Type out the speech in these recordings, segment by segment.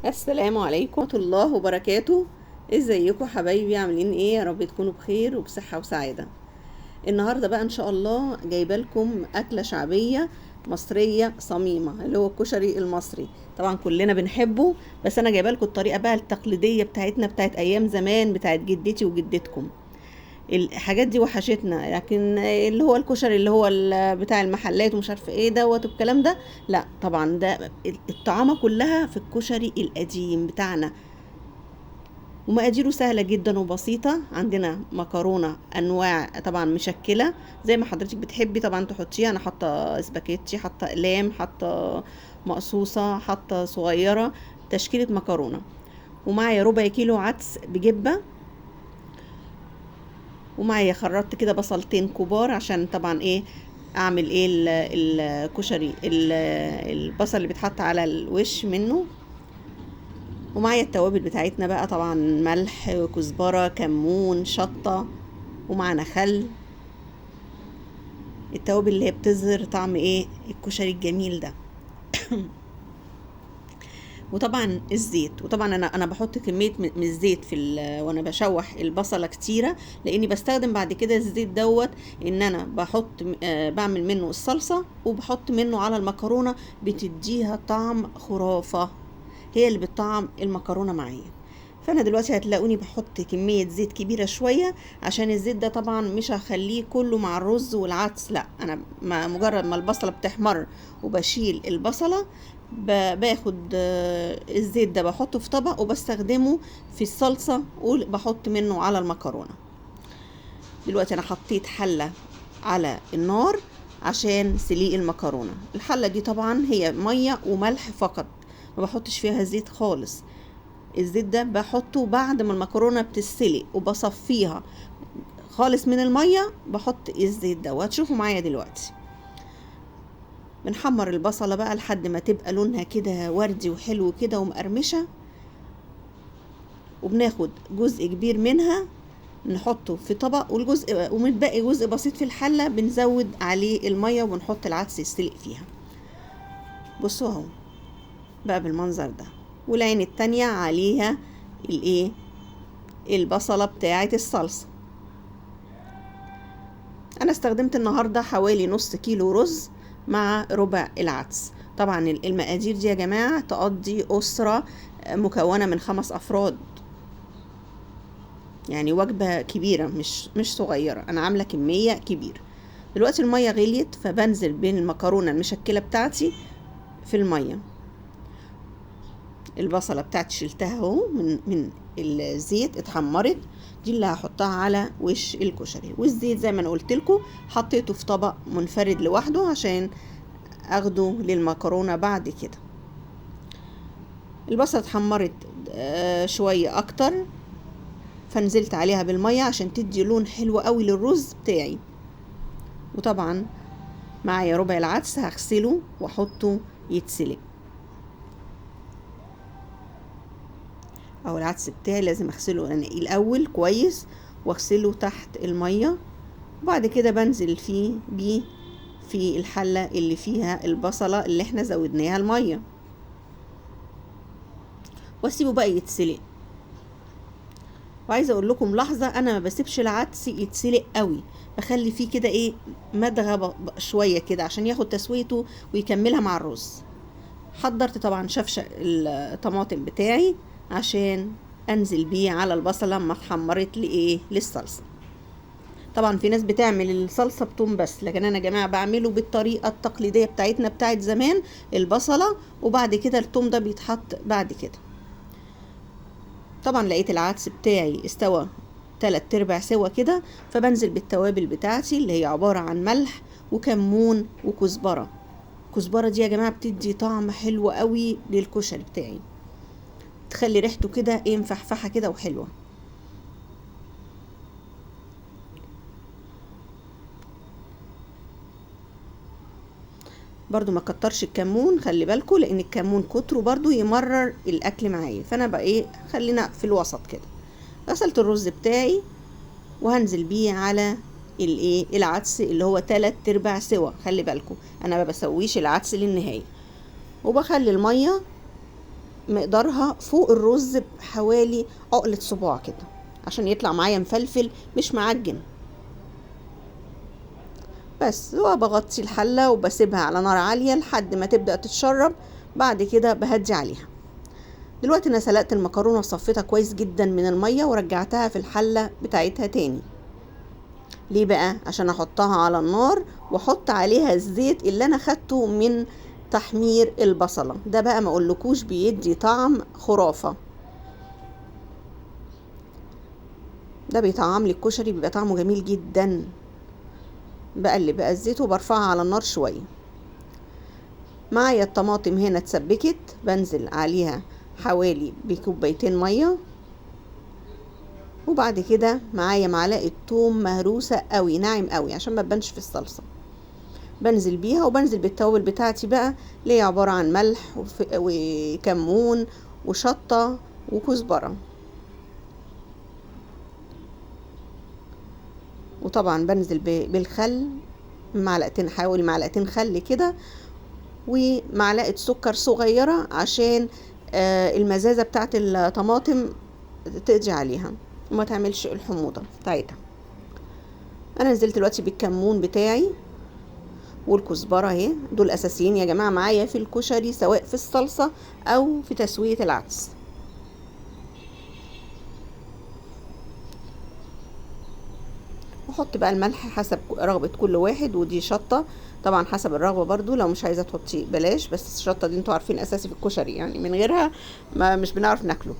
السلام عليكم ورحمة الله وبركاته. ازيكم حبايبي؟ عاملين ايه؟ يا رب تكونوا بخير وبصحة وسعادة. النهاردة بقى ان شاء الله جايبه لكم أكلة شعبية مصرية صميمة، اللي هو الكشري المصري. طبعا كلنا بنحبه، بس انا جايبه لكم الطريقة بقى التقليدية بتاعتنا، بتاعت ايام زمان، بتاعت جدتي وجدتكم. الحاجات دي وحشتنا، لكن اللي هو الكشري اللي هو بتاع المحلات ومش عارفه ايه دوت والكلام ده، لا طبعا ده الطعامه كلها في الكشري القديم بتاعنا. ومقاديره سهله جدا وبسيطه. عندنا مكرونه انواع طبعا مشكله زي ما حضرتك بتحبي طبعا تحطيها. انا حاطه سباكيتي، حاطه اقلام، حاطه مقصوصه، حاطه صغيره، تشكيله مكرونه. ومعايا ربع كيلو عدس بجبه. ومعايا خرطت كده بصلتين كبار عشان طبعا ايه اعمل ايه الكشري البصل اللي بيتحط على الوش منه. ومعايا التوابل بتاعتنا بقى، طبعا ملح وكزبرة كمون شطة، ومعنا خل. التوابل اللي هي بتظهر طعم ايه الكشري الجميل ده. وطبعا الزيت. وطبعا انا بحط كميه من الزيت وانا بشوح البصله كتيره، لاني بستخدم بعد كده الزيت دوت ان انا بحط بعمل منه الصلصه وبحط منه على المكرونه، بتديها طعم خرافه، هي اللي بتطعم المكرونه معايا. فانا دلوقتي هتلاقوني بحط كميه زيت كبيره شويه، عشان الزيت ده طبعا مش هخليه كله مع الرز والعدس، لا انا مجرد ما البصله بتحمر وبشيل البصله، باخد الزيت ده بحطه في طبق وبستخدمه في الصلصه وبحط منه على المكرونه. دلوقتي انا حطيت حله على النار عشان سليق المكرونه. الحله دي طبعا هي ميه وملح فقط، ما بحطش فيها زيت خالص. الزيت ده بحطه بعد ما المكرونه بتتسلق وبصفيها خالص من الميه، بحط الزيت ده وهتشوفوا معايا دلوقتي. بنحمر البصله بقى لحد ما تبقى لونها كده وردي وحلو كده ومقرمشه، وبناخد جزء كبير منها نحطه في طبق، والجزء ومتبقي جزء بسيط في الحله بنزود عليه الميه وبنحط العدس يستلق فيها. بصوا اهو بقى بالمنظر ده. والعين التانية عليها الايه البصله بتاعه الصلصه. انا استخدمت النهاردة حوالي نص كيلو رز مع ربع العدس. طبعا المقادير دي يا جماعة تقضي أسرة مكونة من 5 أفراد، يعني وجبة كبيرة مش صغيرة، أنا عاملة كمية كبيرة. دلوقتي المية غليت، فبنزل بين المكرونة المشكلة بتاعتي في المية. البصلة بتاعتي شلتها اهو من الزيت، اتحمرت. دي اللي هحطها على وش الكشري. والزيت زي ما انا قلت لكم حطيته في طبق منفرد لوحده عشان اخده للمكرونة بعد كده. البصلة اتحمرت شوية اكتر، فنزلت عليها بالمية عشان تدي لون حلو قوي للرز بتاعي. وطبعا معايا ربع العدس هغسله واحطه يتسلق. او العدس بتاعي لازم اغسله انا الاول كويس واغسله تحت الميه، وبعد كده بنزل بيه في الحله اللي فيها البصله اللي احنا زودناها الميه، واسيبه بقى يتسلق. وعايزه اقول لكم لحظه، انا ما بسيبش العدس يتسلق قوي، بخلي فيه كده ايه مدغه شويه كده عشان ياخد تسويته ويكملها مع الرز. حضرت طبعا شفشق الطماطم بتاعي عشان انزل بيه على البصله لما اتحمرت للصلصه. طبعا في ناس بتعمل الصلصه بتوم بس، لكن انا يا جماعه بعمله بالطريقه التقليديه بتاعتنا بتاعت زمان، البصله وبعد كده التوم ده بيتحط بعد كده. طبعا لقيت العدس بتاعي استوى 3/4 سوا كده، فبنزل بالتوابل بتاعتي اللي هي عباره عن ملح وكمون وكزبره. الكزبره دي يا جماعه بتدي طعم حلو قوي للكشري بتاعي، تخلي ريحته كده ايه مفحفحه كده وحلوه. برضو ما كترش الكمون، خلي بالكم، لان الكمون كتره برضو يمرر الاكل معايا، فانا بقى ايه خلينا في الوسط كده. غسلت الرز بتاعي وهنزل بيه على العدس اللي هو 3/4 سوا. خلي بالكم انا ما بسويش العدس للنهايه، وبخلي الميه مقدارها فوق الرز بحوالي عقلة صباع كده، عشان يطلع معايا مفلفل مش معجن. بس وبغطي الحلة وبسيبها على نار عالية لحد ما تبدأ تتشرب. بعد كده بهدي عليها. دلوقتي انا سلقت المكرونة وصفيتها كويس جدا من المية ورجعتها في الحلة بتاعتها تاني. ليه بقى؟ عشان احطها على النار واحط عليها الزيت اللي انا خدته من تحمير البصلة. ده بقى ما اقولكوش بيدي طعم خرافة. ده بيطعم لي الكشري، بيبقى طعمه جميل جدا. بقلب بقى الزيت وبرفعها على النار شوية. معايا الطماطم هنا اتسبكت، بنزل عليها حوالي بكوبايتين مية. وبعد كده معايا معلقة توم مهروسة قوي، ناعم قوي عشان ما تبانش في الصلصة. بنزل بيها وبنزل بالتوابل بتاعتي بقى، اللي هي عبارة عن ملح وكمون وشطة وكزبرة. وطبعا بنزل بالخل، معلقتين، حوالي معلقتين خل كده، ومعلقة سكر صغيرة عشان المزازة بتاعت الطماطم تقضي عليها وما تعملش الحموضة بتاعتها. انا نزلت دلوقتي بالكمون بتاعي والكزبرة اهي، دول اساسيين يا جماعة معايا في الكشري، سواء في الصلصة او في تسوية العدس. وحط بقى الملح حسب رغبة كل واحد، ودي شطة طبعا حسب الرغبة برضو، لو مش عايزة تحطي بلاش، بس الشطة دي انتوا عارفين اساسي في الكشري، يعني من غيرها ما مش بنعرف ناكله.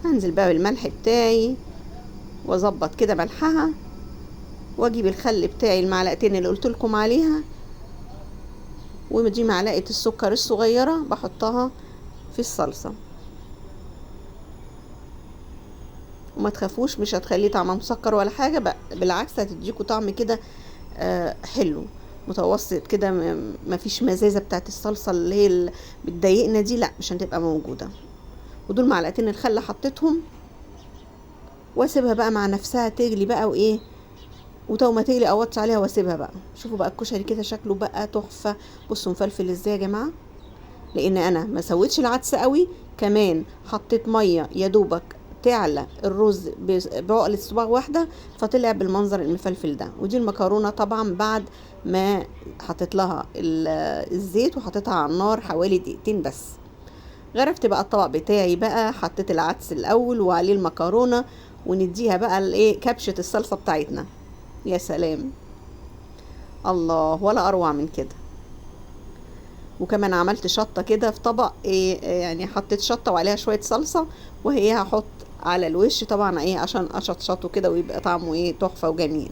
هنزل بقى بالملح بتاعي واظبط كده ملحها، واجيب الخل بتاعي المعلقتين اللي قلت لكم عليها، ودي معلقة السكر الصغيرة بحطها في الصلصة. وما تخافوش، مش هتخليه طعمها مسكر ولا حاجة، بالعكس هتديكوا طعم كده حلو متوسط كده، مفيش مزازة بتاعت الصلصة اللي هي اللي بتضايقنا دي، لا مش هتبقى موجودة. ودول معلقتين الخل حطيتهم، واسيبها بقى مع نفسها تغلي بقى، وايه، وتو ما تغلي اوطي عليها واسيبها بقى. شوفوا بقى الكشري كده شكله بقى تحفة. بصوا مفلفل ازاي يا جماعة، لان انا ما سويتش العدس قوي، كمان حطيت مية يا دوبك تعلى الرز بعقلة صباع واحدة، فطلع بالمنظر المفلفل ده. ودي المكرونة طبعا بعد ما حطيت لها الزيت وحطيتها على النار حوالي دقيقتين بس. غرفت بقى الطبق بتاعي بقى، حطيت العدس الاول وعليه المكرونة، ونديها بقى الايه كبشة الصلصة بتاعتنا. يا سلام، الله، ولا اروع من كده. وكمان عملت شطة كده في طبق، يعني حطيت شطة وعليها شوية صلصة، وهي هحط على الوش طبعا عشان اشطشطه كده ويبقى طعمه تحفة وجميل.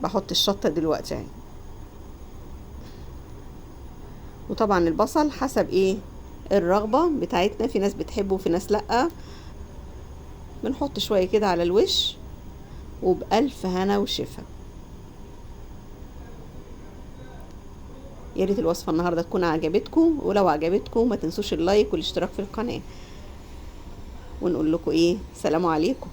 بحط الشطة دلوقتي وطبعا البصل حسب الرغبة بتاعتنا، في ناس بتحبه وفي ناس لأ. بنحط شوية كده على الوش، وبألف هنا وشفا. يا ريت الوصفة النهاردة تكون عجبتكم، ولو عجبتكم ما تنسوش اللايك والاشتراك في القناة، ونقول لكم سلام عليكم.